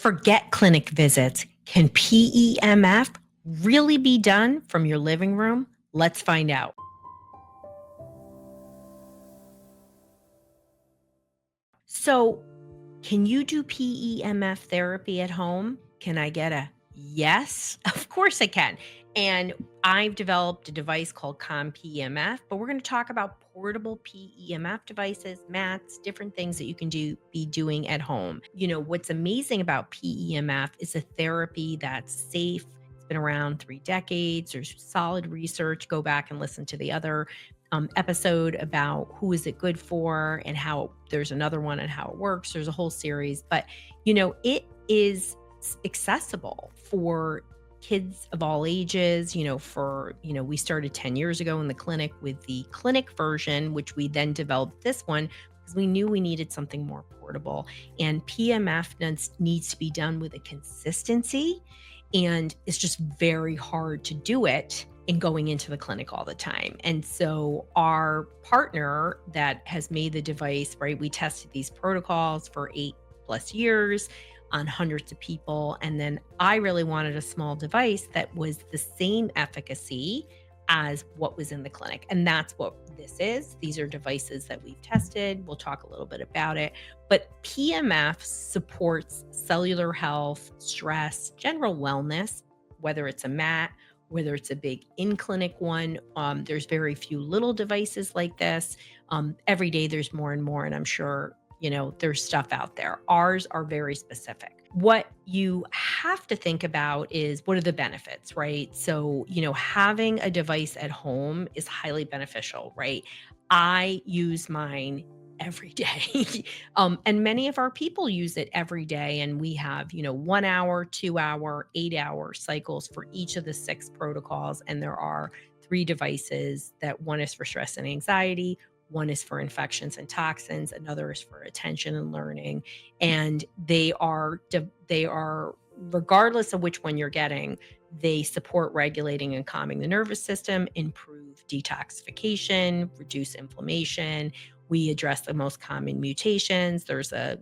Forget clinic visits. Can PEMF really be done from your living room? Let's find out. So, can you do PEMF therapy at home? Can I get a yes? Of course I can. And I've developed a device called Calm PEMF, but we're going to talk about portable PEMF devices, mats, different things that you can be doing at home. What's amazing about PEMF is a therapy that's safe. It's been around 3 decades. There's solid research. Go back and listen to the other episode about who is it good for and how there's another one and how it works. There's a whole series, but it is accessible for kids of all ages. We started 10 years ago in the clinic with the clinic version, which we then developed this one because we knew we needed something more portable. And PMF needs to be done with a consistency, and it's just very hard to do it in going into the clinic all the time. And so our partner that has made the device, right, we tested these protocols for 8+ years on hundreds of people. And then I really wanted a small device that was the same efficacy as what was in the clinic. And that's what this is. These are devices that we've tested. We'll talk a little bit about it. But PMF supports cellular health, stress, general wellness, whether it's a mat, whether it's a big in-clinic one. There's very few little devices like this. Every day there's more and more, and I'm sure, there's stuff out there. Ours are very specific. What you have to think about is what are the benefits, right? So, having a device at home is highly beneficial, right? I use mine every day. And many of our people use it every day. And we have, 1 hour, 2 hour, 8 hour cycles for each of the 6 protocols. And there are 3 devices that one is for stress and anxiety, one is for infections and toxins, another is for attention and learning. And they are, regardless of which one you're getting, they support regulating and calming the nervous system, improve detoxification, reduce inflammation. We address the most common mutations. There's a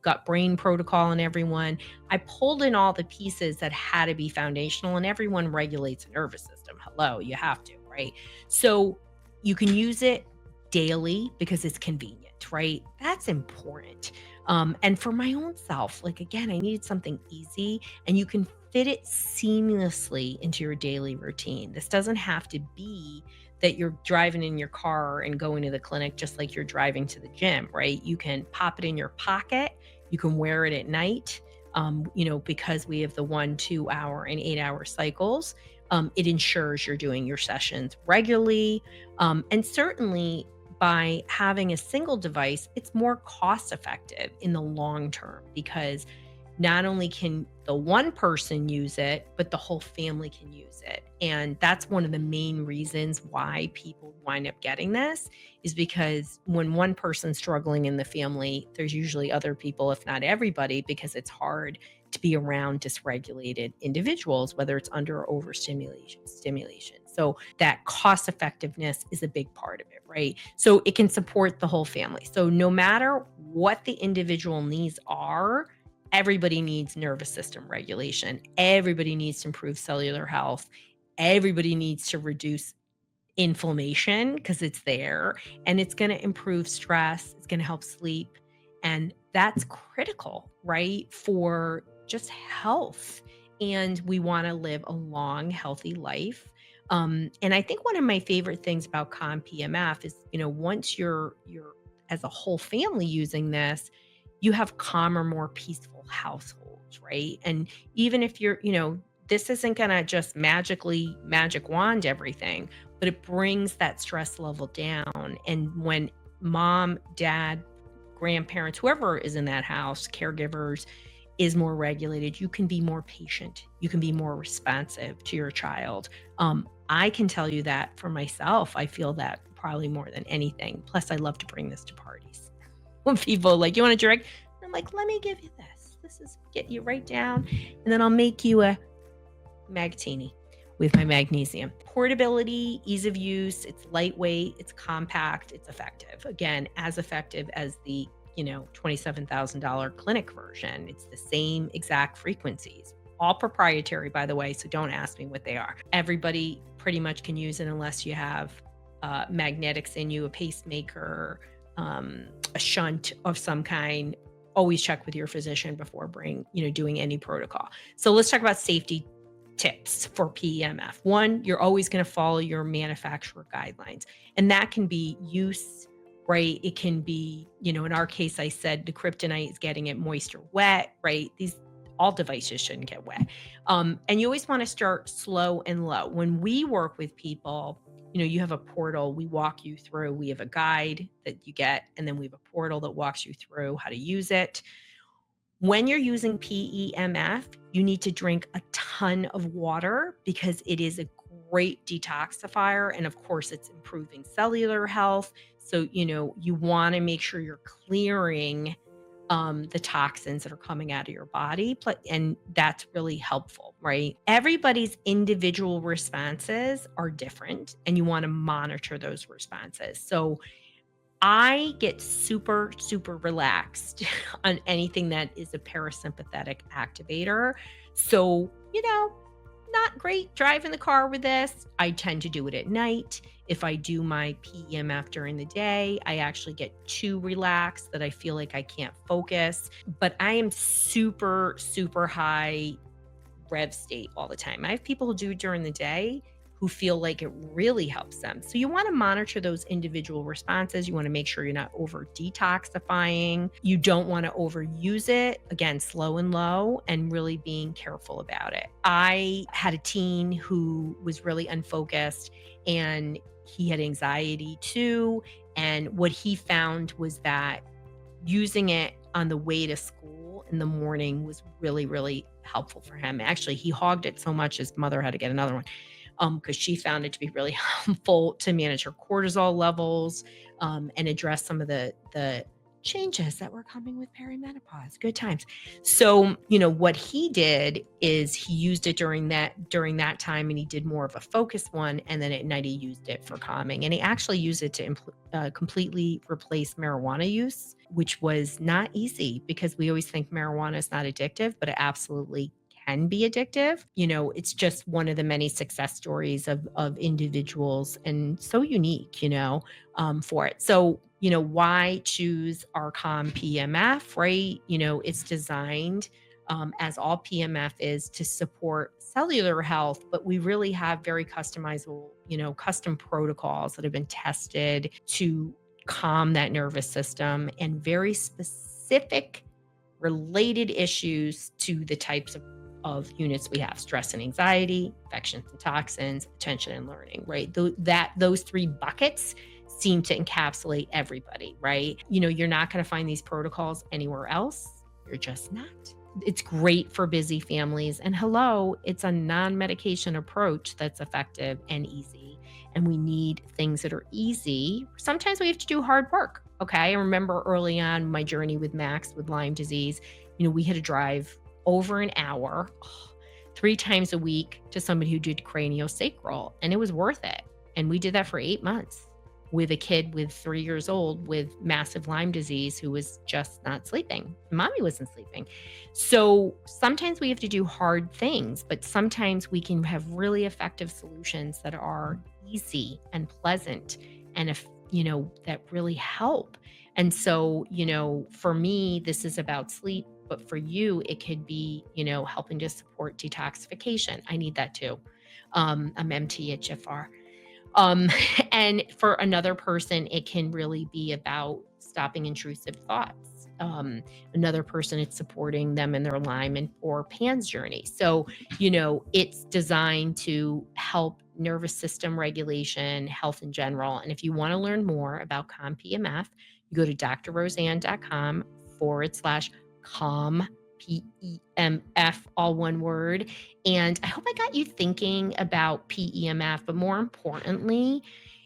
gut-brain protocol in everyone. I pulled in all the pieces that had to be foundational, and everyone regulates the nervous system. Hello, you have to, right? So you can use it daily because it's convenient, right? That's important. And for my own self, again, I needed something easy, and you can fit it seamlessly into your daily routine. This doesn't have to be that you're driving in your car and going to the clinic just like you're driving to the gym, right? You can pop it in your pocket. You can wear it at night, because we have the 1, 2 hour, and 8 hour cycles. It ensures you're doing your sessions regularly. And certainly by having a single device, it's more cost effective in the long term because not only can the one person use it, but the whole family can use it. And that's one of the main reasons why people wind up getting this is because when one person's struggling in the family, there's usually other people, if not everybody, because it's hard to be around dysregulated individuals, whether it's under or overstimulation. So that cost effectiveness is a big part of it, right? So it can support the whole family. So no matter what the individual needs are, everybody needs nervous system regulation. Everybody needs to improve cellular health. Everybody needs to reduce inflammation because it's there, and it's going to improve stress. It's going to help sleep. And that's critical, right? For just health. And we want to live a long, healthy life. And I think one of my favorite things about Calm PMF is, once you're as a whole family using this, you have calmer, more peaceful households, right? And even if you're, this isn't going to just magic wand everything, but it brings that stress level down. And when mom, dad, grandparents, whoever is in that house, caregivers, is more regulated, you can be more patient. You can be more responsive to your child. I can tell you that for myself, I feel that probably more than anything. Plus, I love to bring this to parties. When people are like, you want a drink? I'm like, let me give you this. This is get you right down. And then I'll make you a Magtini with my magnesium. Portability, ease of use, it's lightweight, it's compact, it's effective. Again, as effective as the $27,000 clinic version. It's the same exact frequencies, all proprietary, by the way. So don't ask me what they are. Everybody pretty much can use it unless you have magnetics in you, a pacemaker, a shunt of some kind. Always check with your physician before doing any protocol. So let's talk about safety tips for PEMF. One, you're always going to follow your manufacturer guidelines, and that can be use, right? It can be, in our case, I said the kryptonite is getting it moist or wet, right? All devices shouldn't get wet. And you always want to start slow and low. When we work with people, you have a portal we walk you through. We have a guide that you get, and then we have a portal that walks you through how to use it. When you're using PEMF, you need to drink a ton of water because it is a great detoxifier. And of course, it's improving cellular health. So, you want to make sure you're clearing the toxins that are coming out of your body. And that's really helpful, right? Everybody's individual responses are different, and you want to monitor those responses. So I get super, super relaxed on anything that is a parasympathetic activator. So, not great driving the car with this. I tend to do it at night. If I do my PEMF during the day, I actually get too relaxed that I feel like I can't focus. But I am super, super high rev state all the time. I have people who do it during the day who feel like it really helps them. So you want to monitor those individual responses. You want to make sure you're not over detoxifying. You don't want to overuse it. Again, slow and low, and really being careful about it. I had a teen who was really unfocused, and he had anxiety too. And what he found was that using it on the way to school in the morning was really, really helpful for him. Actually, he hogged it so much his mother had to get another one, because she found it to be really helpful to manage her cortisol levels, and address some of the changes that were coming with perimenopause. Good times. So, what he did is he used it during that time, and he did more of a focused one. And then at night he used it for calming, and he actually used it to completely replace marijuana use, which was not easy because we always think marijuana is not addictive, but it absolutely can be addictive. It's just one of the many success stories of individuals, and so unique, for it. So, why choose our Calm PEMF, right? It's designed, as all PEMF is, to support cellular health, but we really have very customizable, custom protocols that have been tested to calm that nervous system, and very specific related issues to the types of units we have: stress and anxiety, infections and toxins, attention and learning, right? Those three buckets seem to encapsulate everybody, right? You're not going to find these protocols anywhere else. You're just not. It's great for busy families. And hello, it's a non-medication approach that's effective and easy. And we need things that are easy. Sometimes we have to do hard work. Okay. I remember early on my journey with Max with Lyme disease, we had to drive over an hour, 3 times a week, to somebody who did craniosacral, and it was worth it. And we did that for 8 months with a kid with 3 years old with massive Lyme disease who was just not sleeping. Mommy wasn't sleeping. So sometimes we have to do hard things, but sometimes we can have really effective solutions that are easy and pleasant, and that really help. And so, for me, this is about sleep. But for you, it could be, helping to support detoxification. I need that too. I'm MTHFR. And for another person, it can really be about stopping intrusive thoughts. Another person, it's supporting them in their Lyme or PANS journey. So, it's designed to help nervous system regulation, health in general. And if you want to learn more about Calm PEMF, you go to drroseann.com/Calm PEMF, all one word. And I hope I got you thinking about PEMF, but more importantly,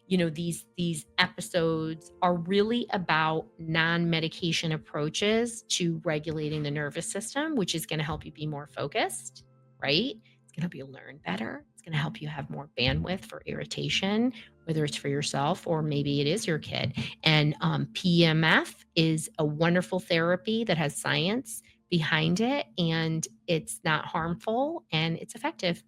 these episodes are really about non-medication approaches to regulating the nervous system, which is going to help you be more focused, right? It's going to help you learn better. It's going to help you have more bandwidth for irritation, whether it's for yourself or maybe it is your kid. And PEMF is a wonderful therapy that has science behind it, and it's not harmful and it's effective.